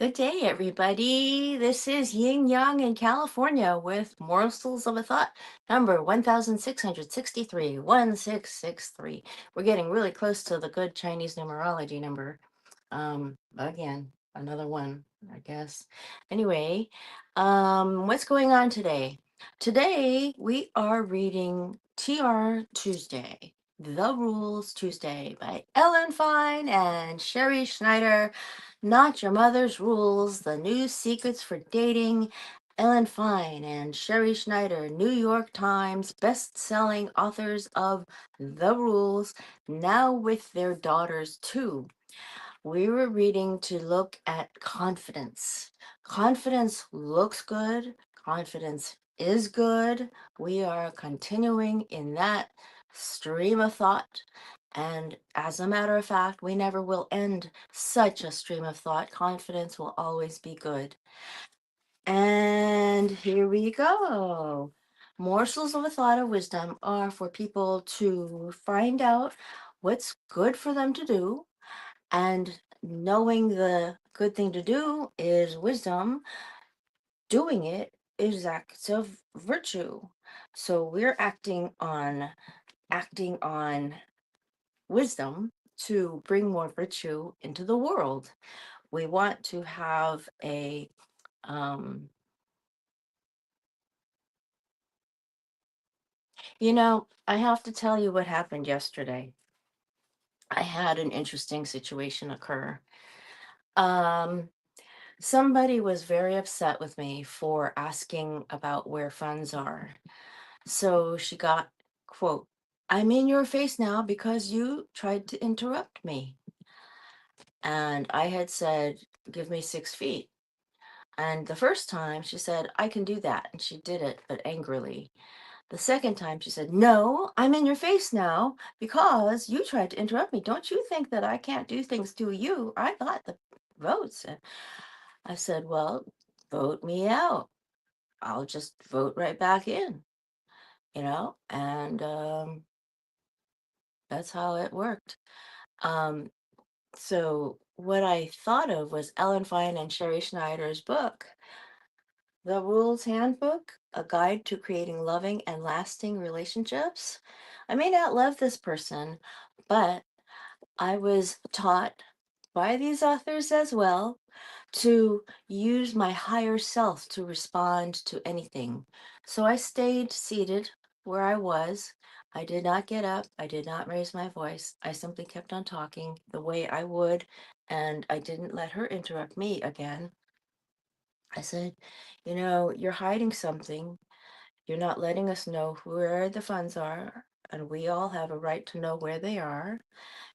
Good day, everybody. This is Yin Yang in California with Morsels of a Thought, number 1663, 1663. We're getting really close to the good Chinese numerology number. Again, another one, I guess. Anyway, what's going on today? Today, we are reading TR Tuesday, The Rules Tuesday by Ellen Fein and Sherrie Schneider. Not Your Mother's Rules, The New Secrets for Dating. Ellen Fein and Sherrie Schneider, New York Times best-selling authors of The Rules, now with their daughters too. We were reading to look at confidence. Confidence looks good. Confidence is good. We are continuing in that stream of thought. And as a matter of fact, we never will end such a stream of thought. Confidence will always be good. And here we go. Morsels of a thought of wisdom are for people to find out what's good for them to do, and knowing the good thing to do is wisdom. Doing it is acts of virtue. So we're acting on wisdom to bring more virtue into the world. We want to have a um I have to tell you what happened yesterday. I had an interesting situation occur. Um Somebody was very upset with me for asking about where funds are. So she got, quote, "I'm in your face now because you tried to interrupt me." And I had said, "Give me 6 feet." And the first time she said, "I can do that." And she did it, but angrily. The second time she said, "No, I'm in your face now because you tried to interrupt me. Don't you think that I can't do things to you? I got the votes." And I said, "Well, vote me out. I'll just vote right back in, and that's how it worked. Um, so what I thought of was Ellen Fein and Sherrie Schneider's book, The Rules Handbook, A Guide to Creating Loving and Lasting Relationships. I may not love this person, but I was taught by these authors as well to use my higher self to respond to anything. So I stayed seated where I was. I did not get up. I did not raise my voice. I simply kept on talking the way I would, and I didn't let her interrupt me again. I said, you're hiding something. You're not letting us know where the funds are, and we all have a right to know where they are.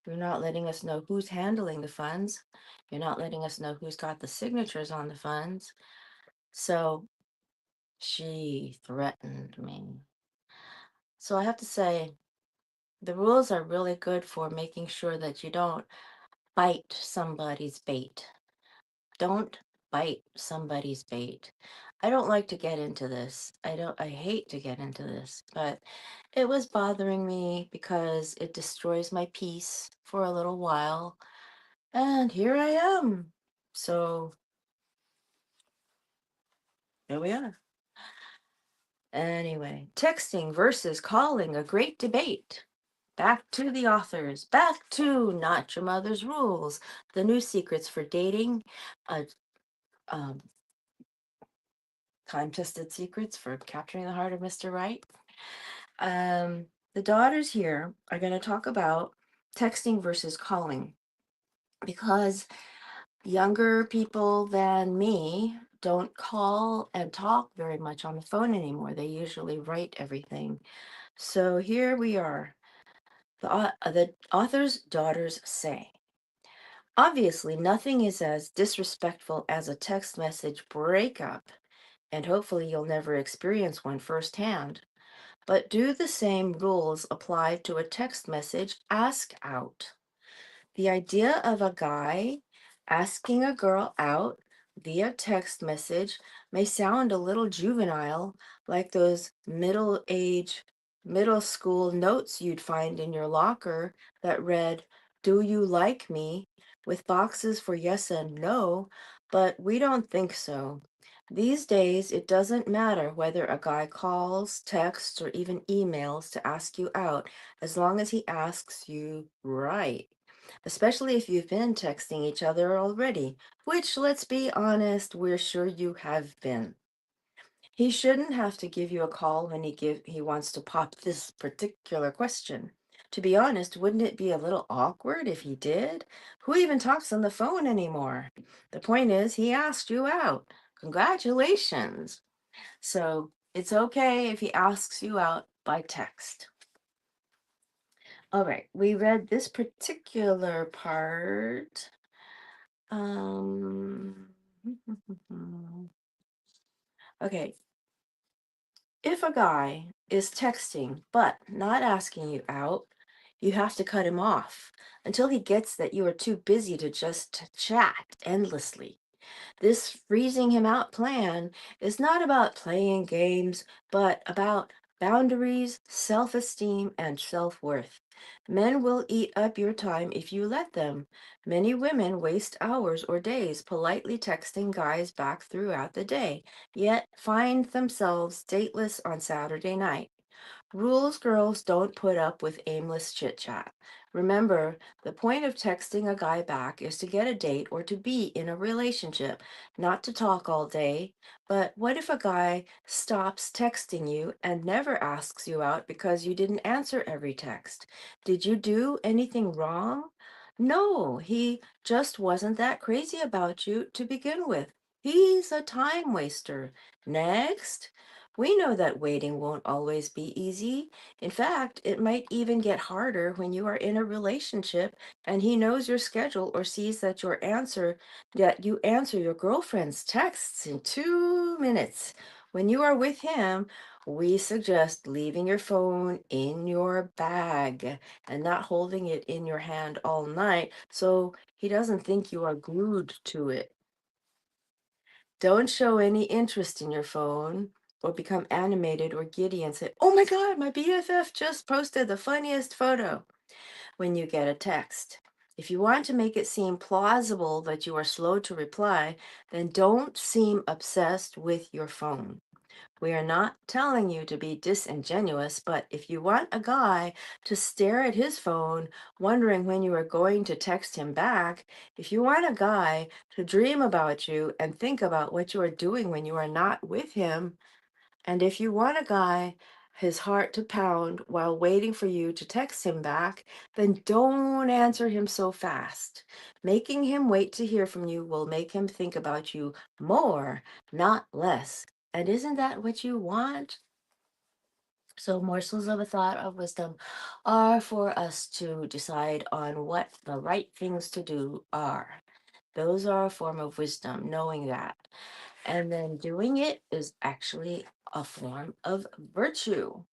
You're not letting us know who's handling the funds. You're not letting us know who's got the signatures on the funds. So she threatened me. So I have to say, the rules are really good for making sure that you don't bite somebody's bait. Don't bite somebody's bait. I don't like to get into this. I hate to get into this, but it was bothering me because it destroys my peace for a little while. And here I am. So here we are. Anyway, texting versus calling, a great debate. Back to the authors, back to Not Your Mother's Rules, the new secrets for dating, uh, um, time-tested secrets for capturing the heart of Mr. Right. The daughters here are going to talk about texting versus calling because younger people than me don't call and talk very much on the phone anymore. They usually write everything. So here we are. The author's daughters say, obviously, nothing is as disrespectful as a text message breakup, and hopefully you'll never experience one firsthand. But do the same rules apply to a text message ask out? The idea of a guy asking a girl out via text message may sound a little juvenile, like those middle school notes you'd find in your locker that read, "Do you like me?" with boxes for yes and no, but we don't think so. These days, it doesn't matter whether a guy calls, texts, or even emails to ask you out, as long as he asks you right. Especially if you've been texting each other already, which, let's be honest, we're sure you have been. He shouldn't have to give you a call when he wants to pop this particular question. To be honest, wouldn't it be a little awkward if he did? Who even talks on the phone anymore? The point is, he asked you out. Congratulations. So it's okay if he asks you out by text. All right, we read this particular part. Um, okay, if a guy is texting but not asking you out, you have to cut him off until he gets that you are too busy to just chat endlessly. This freezing him out plan is not about playing games, but about boundaries, self esteem, and self worth. Men will eat up your time if you let them. Many women waste hours or days politely texting guys back throughout the day, yet find themselves dateless on Saturday night. Rules girls don't put up with aimless chit chat. Remember, the point of texting a guy back is to get a date or to be in a relationship, not to talk all day. But what if a guy stops texting you and never asks you out because you didn't answer every text? Did you do anything wrong? No, he just wasn't that crazy about you to begin with. He's a time waster. Next. We know that waiting won't always be easy. In fact, it might even get harder when you are in a relationship and he knows your schedule or sees that you answer your girlfriend's texts in 2 minutes. When you are with him, we suggest leaving your phone in your bag and not holding it in your hand all night so he doesn't think you are glued to it. Don't show any interest in your phone or become animated or giddy and say, "Oh my God, my BFF just posted the funniest photo," when you get a text. If you want to make it seem plausible that you are slow to reply, then don't seem obsessed with your phone. We are not telling you to be disingenuous, but if you want a guy to stare at his phone, wondering when you are going to text him back, if you want a guy to dream about you and think about what you are doing when you are not with him, and if you want a guy his heart to pound while waiting for you to text him back, then don't answer him so fast. Making him wait to hear from you will make him think about you more, not less. And isn't that what you want? So, morsels of a thought of wisdom are for us to decide on what the right things to do are. Those are a form of wisdom, knowing that. And then doing it is actually a form of virtue.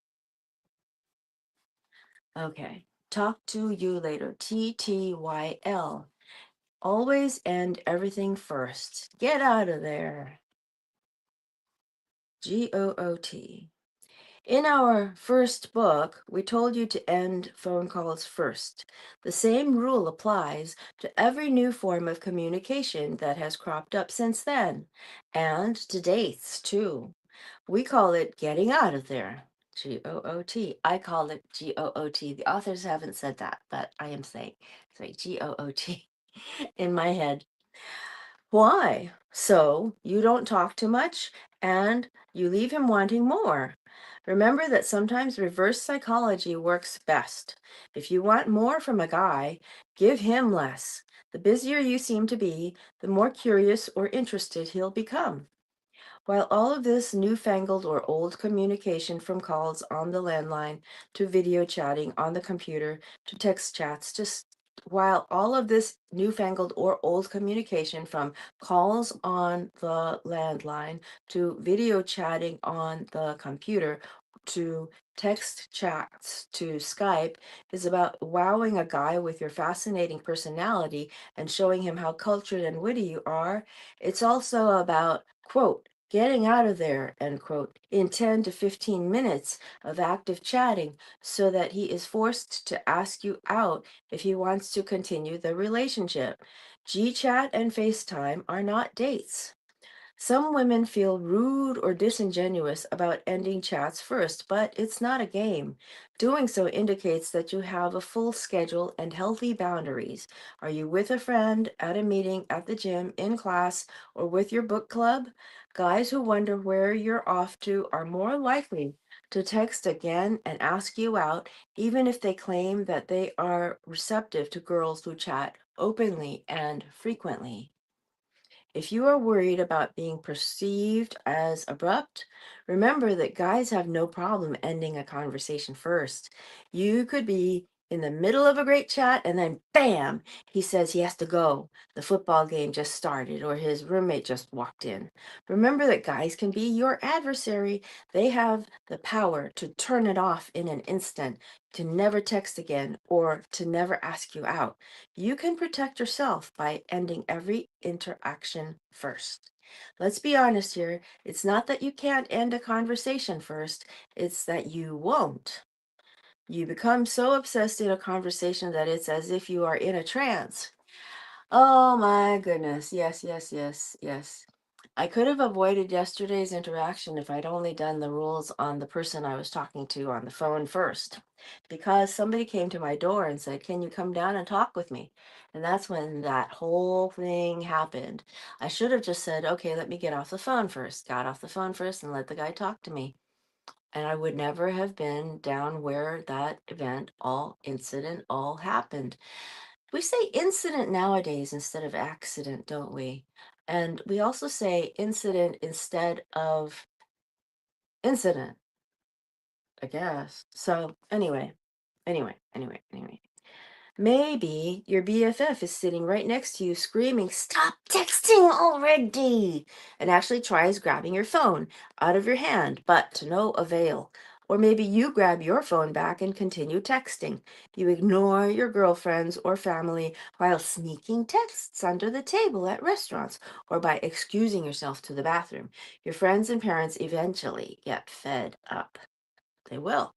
Okay. Talk to you later. TTYL. Always end everything first. Get out of there. GOOT. In our first book, we told you to end phone calls first. The same rule applies to every new form of communication that has cropped up since then, and to dates, too. We call it getting out of there. GOOT. I call it GOOT. The authors haven't said that, but I am saying, sorry, GOOT in my head. Why? So you don't talk too much and you leave him wanting more. Remember that sometimes reverse psychology works best. If you want more from a guy, give him less. The busier you seem to be, the more curious or interested he'll become. While all of this newfangled or old communication, from calls on the landline to video chatting on the computer to text chats, just while all of this newfangled or old communication, from calls on the landline to video chatting on the computer to text chats to Skype, is about wowing a guy with your fascinating personality and showing him how cultured and witty you are, it's also about, quote, getting out of there, end quote, in 10 to 15 minutes of active chatting so that he is forced to ask you out if he wants to continue the relationship. GChat and FaceTime are not dates. Some women feel rude or disingenuous about ending chats first, but it's not a game. Doing so indicates that you have a full schedule and healthy boundaries. Are you with a friend, at a meeting, at the gym, in class, or with your book club? Guys who wonder where you're off to are more likely to text again and ask you out, even if they claim that they are receptive to girls who chat openly and frequently. If you are worried about being perceived as abrupt, remember that guys have no problem ending a conversation first. You could be in the middle of a great chat and then bam, he says he has to go. The football game just started or his roommate just walked in. Remember that guys can be your adversary. They have the power to turn it off in an instant, to never text again, or to never ask you out. You can protect yourself by ending every interaction first. Let's be honest here. It's not that you can't end a conversation first, it's that you won't. You become so obsessed in a conversation that it's as if you are in a trance. Oh my goodness. Yes, yes, yes, yes. I could have avoided yesterday's interaction if I'd only done the rules on the person I was talking to on the phone first. Because somebody came to my door and said, "Can you come down and talk with me?" And that's when that whole thing happened. I should have just said, "Okay, let me get off the phone first." Got off the phone first and let the guy talk to me. And I would never have been down where that incident all happened. We say incident nowadays instead of accident, don't we? And we also say incident instead of incident, I guess. So anyway. Maybe your BFF is sitting right next to you screaming, "Stop texting already!" and actually tries grabbing your phone out of your hand, but to no avail. Or maybe you grab your phone back and continue texting. You ignore your girlfriends or family while sneaking texts under the table at restaurants or by excusing yourself to the bathroom. Your friends and parents eventually get fed up. They will.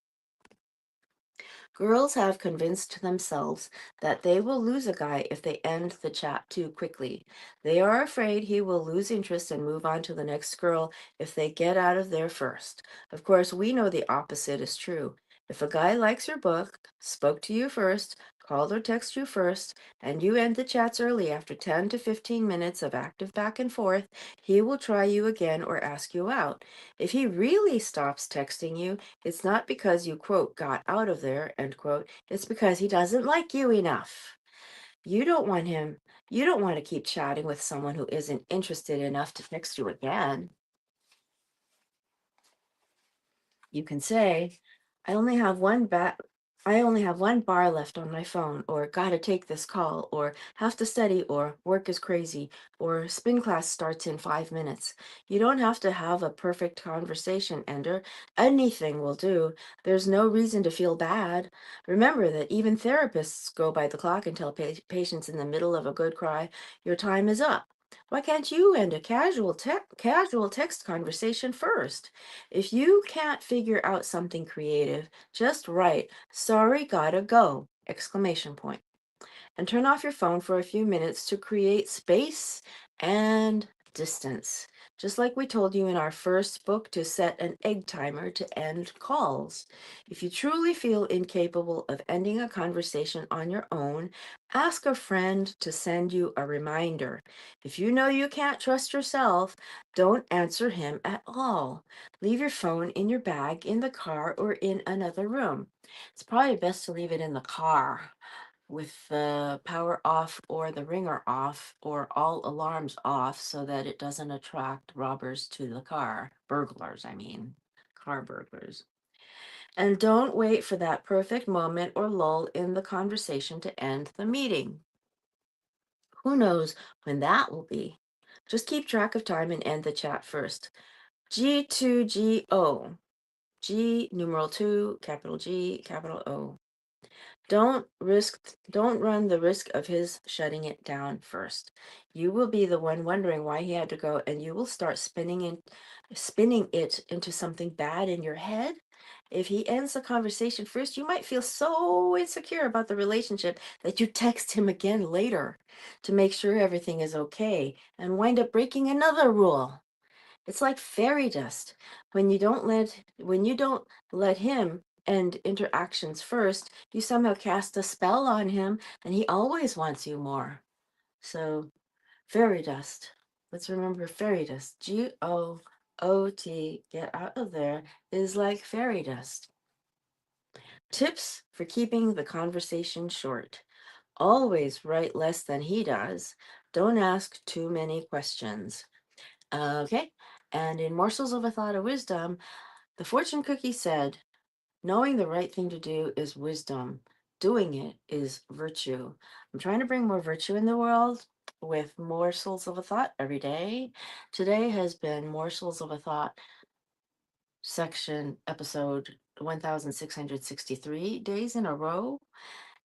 Girls have convinced themselves that they will lose a guy if they end the chat too quickly. They are afraid he will lose interest and move on to the next girl if they get out of there first. Of course, we know the opposite is true. If a guy likes your book, spoke to you first, called or texted you first, and you end the chats early after 10 to 15 minutes of active back and forth, he will try you again or ask you out. If he really stops texting you, it's not because you, quote, got out of there, end quote. It's because he doesn't like you enough. You don't want him. You don't want to keep chatting with someone who isn't interested enough to text you again. You can say, I only have one I only have one bar left on my phone, or gotta take this call, or have to study, or work is crazy, or spin class starts in 5 minutes. You don't have to have a perfect conversation, Ender. Anything will do. There's no reason to feel bad. Remember that even therapists go by the clock and tell patients in the middle of a good cry, your time is up. Why can't you end a casual text conversation first? If you can't figure out something creative, just write, "Sorry, gotta go!" Exclamation point. And turn off your phone for a few minutes to create space and distance. Just like we told you in our first book to set an egg timer to end calls. If you truly feel incapable of ending a conversation on your own, ask a friend to send you a reminder. If you know you can't trust yourself, don't answer him at all. Leave your phone in your bag, in the car, or in another room. It's probably best to leave it in the car with the power off or the ringer off or all alarms off so that it doesn't attract robbers to the car. Burglars, I mean, car burglars. And don't wait for that perfect moment or lull in the conversation to end the meeting. Who knows when that will be? Just keep track of time and end the chat first. G2GO. G numeral 2, capital G, capital O. Don't run the risk of his shutting it down first. You will be the one wondering why he had to go, and you will start spinning it into something bad in your head. If he ends the conversation first, you might feel so insecure about the relationship that you text him again later to make sure everything is okay and wind up breaking another rule. It's like fairy dust. When you don't let him end interactions first, you somehow cast a spell on him and he always wants you more. So, fairy dust. Let's remember fairy dust. GOOT, get out of there, is like fairy dust. Tips for keeping the conversation short. Always write less than he does. Don't ask too many questions. Okay. And in Morsels of a Thought of Wisdom, the fortune cookie said, knowing the right thing to do is wisdom. Doing it is virtue. I'm trying to bring more virtue in the world with Morsels of a Thought every day. Today has been Morsels of a Thought section episode 1663 days in a row.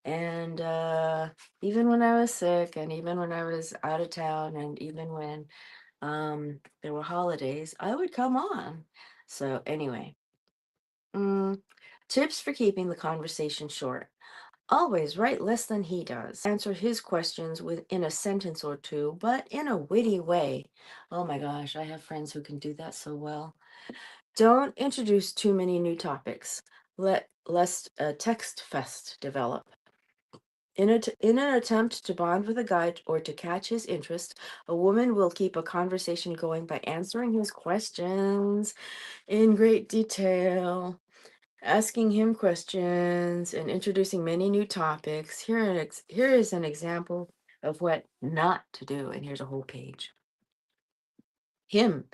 And even when I was sick, and even when I was out of town, and even when there were holidays, I would come on. So anyway, mm, tips for keeping the conversation short. Always write less than he does. Answer his questions within a sentence or two, but in a witty way. Oh my gosh, I have friends who can do that so well. Don't introduce too many new topics. Let less text fest develop. In an attempt to bond with a guy or to catch his interest, a woman will keep a conversation going by answering his questions in great detail, asking him questions, and introducing many new topics. Here is an example of what not to do, and here's a whole page. Him,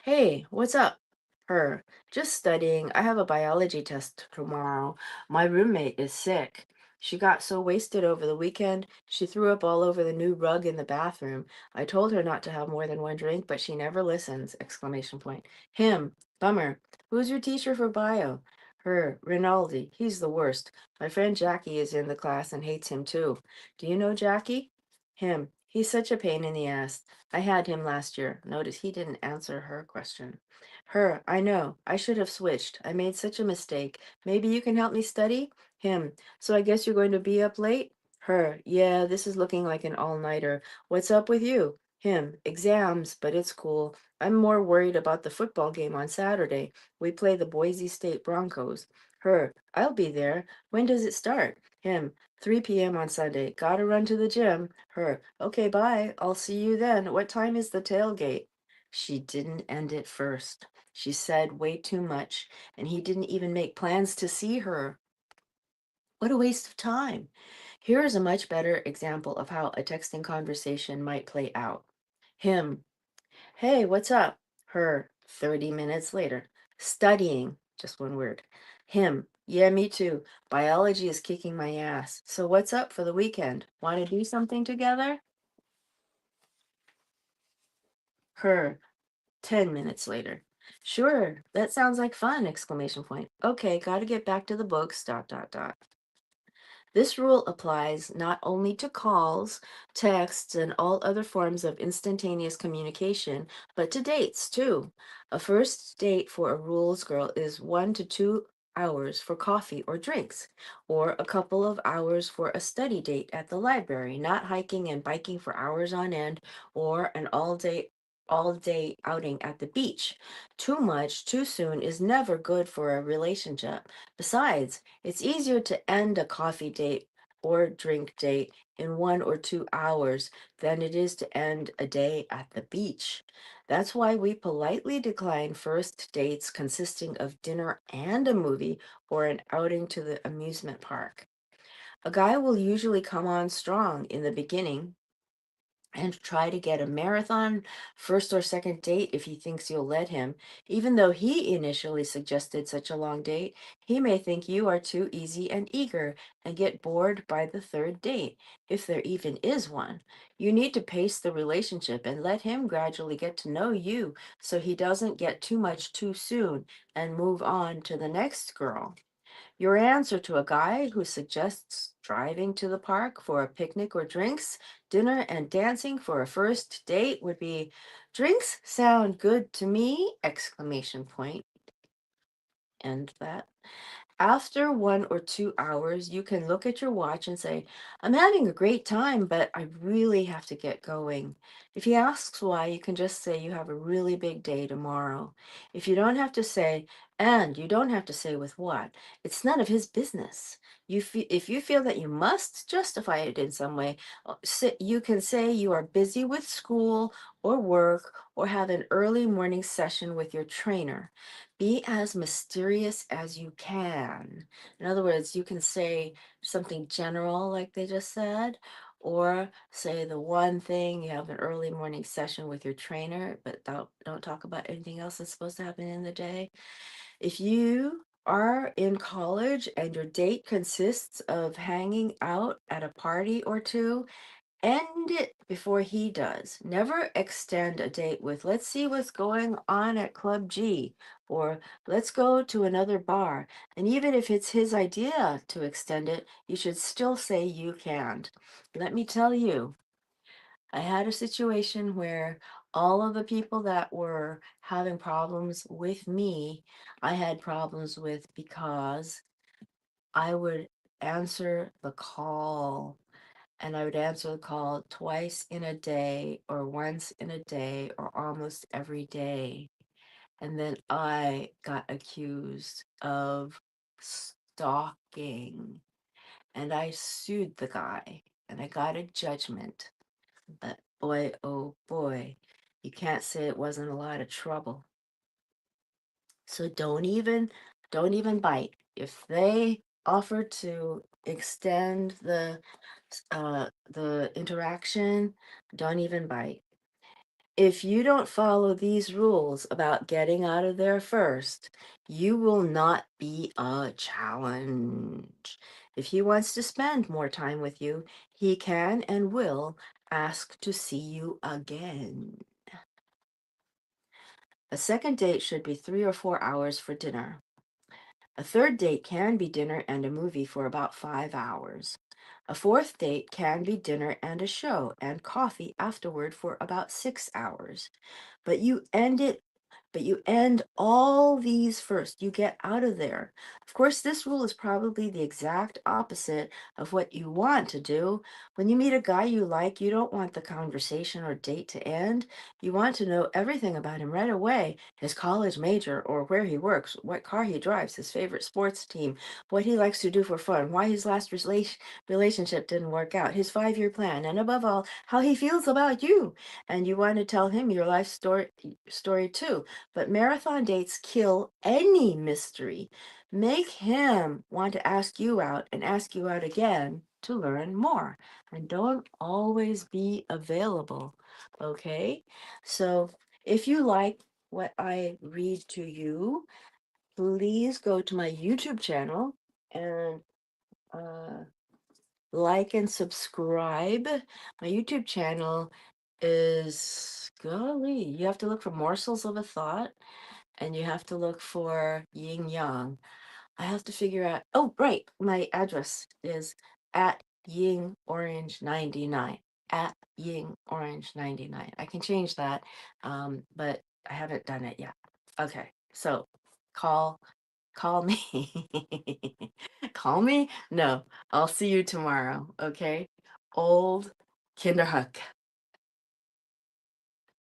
hey, what's up? Her, just studying. I have a biology test tomorrow. My roommate is sick. She got so wasted over the weekend, she threw up all over the new rug in the bathroom. I told her not to have more than one drink, but she never listens! Exclamation point. Him, bummer. Who's your teacher for bio? Her, Rinaldi. He's the worst. My friend Jackie is in the class and hates him too. Do you know Jackie? Him, he's such a pain in the ass. I had him last year. Notice he didn't answer her question. Her, I know. I should have switched. I made such a mistake. Maybe you can help me study? Him, so I guess you're going to be up late? Her, yeah, this is looking like an all-nighter. What's up with you? Him, exams, but it's cool. I'm more worried about the football game on Saturday. We play the Boise State Broncos. Her, I'll be there. When does it start? Him, 3 p.m. on Sunday. Gotta run to the gym. Her, okay, bye. I'll see you then. What time is the tailgate? She didn't end it first. She said way too much, and he didn't even make plans to see her. What a waste of time. Here is a much better example of how a texting conversation might play out. Him, hey, what's up? Her, 30 minutes later. Studying, just one word. Him, yeah, me too. Biology is kicking my ass. So what's up for the weekend? Want to do something together? Her, 10 minutes later. Sure, that sounds like fun! Exclamation point. Okay, gotta get back to the books, dot, dot, dot. This rule applies not only to calls, texts, and all other forms of instantaneous communication, but to dates too. A first date for a rules girl is 1 to 2 hours for coffee or drinks, or a couple of hours for a study date at the library, not hiking and biking for hours on end, or an all day outing at the beach. Too much too soon is never good for a relationship. Besides, it's easier to end a coffee date or drink date in 1 or 2 hours than it is to end a day at the beach. That's why we politely decline first dates consisting of dinner and a movie or an outing to the amusement park. A guy will usually come on strong in the beginning and try to get a marathon first or second date if he thinks you'll let him. Even though he initially suggested such a long date, he may think you are too easy and eager and get bored by the third date, if there even is one. You need to pace the relationship and let him gradually get to know you so he doesn't get too much too soon and move on to the next girl. Your answer to a guy who suggests driving to the park for a picnic or drinks, dinner, and dancing for a first date would be, "Drinks sound good to me!" Exclamation point. End that. After 1 or 2 hours, you can look at your watch and say, "I'm having a great time, but I really have to get going." If he asks why, you can just say you have a really big day tomorrow. If you don't have to say, and you don't have to say with what, it's none of his business. If you feel that you must justify it in some way, you can say you are busy with school or work or have an early morning session with your trainer. Be as mysterious as you can. In other words, you can say something general, like they just said, or say the one thing you have an early morning session with your trainer, but don't talk about anything else that's supposed to happen in the day. If you are in college and your date consists of hanging out at a party or two, end it before he does. Never extend a date with, "Let's see what's going on at Club G," or "Let's go to another bar." And even if it's his idea to extend it, you should still say you can't. Let me tell you, I had a situation where all of the people that were having problems with me, I had problems with because I would answer the call, and I would answer the call twice in a day or once in a day or almost every day. And then I got accused of stalking, and I sued the guy and I got a judgment. But boy, oh boy, you can't say it wasn't a lot of trouble. So don't even bite. If they offer to extend the interaction, don't even bite. If you don't follow these rules about getting out of there first, you will not be a challenge. If he wants to spend more time with you, he can and will ask to see you again. A second date should be 3 or 4 hours for dinner. A third date can be dinner and a movie for about 5 hours. A fourth date can be dinner and a show and coffee afterward for about 6 hours. But you end all these first. You get out of there. Of course, this rule is probably the exact opposite of what you want to do. When you meet a guy you like, you don't want the conversation or date to end. You want to know everything about him right away: his college major or where he works, what car he drives, his favorite sports team, what he likes to do for fun, why his last relationship didn't work out, his 5-year plan, and above all, how he feels about you. And you want to tell him your life story too. But marathon dates kill any mystery. Make him want to ask you out and ask you out again to learn more. And don't always be available. Okay? So if you like what I read to you, please go to my YouTube channel and uh, like and subscribe. My YouTube channel is, golly, you have to look for Morsels of a Thought, and you have to look for Yin Yang. I have to figure out, oh, right, my address is at Ying Orange 99. At Ying Orange 99. I can change that, but I haven't done it yet. Okay, so call call me. Call me? No, I'll see you tomorrow, okay? Old Kinderhook.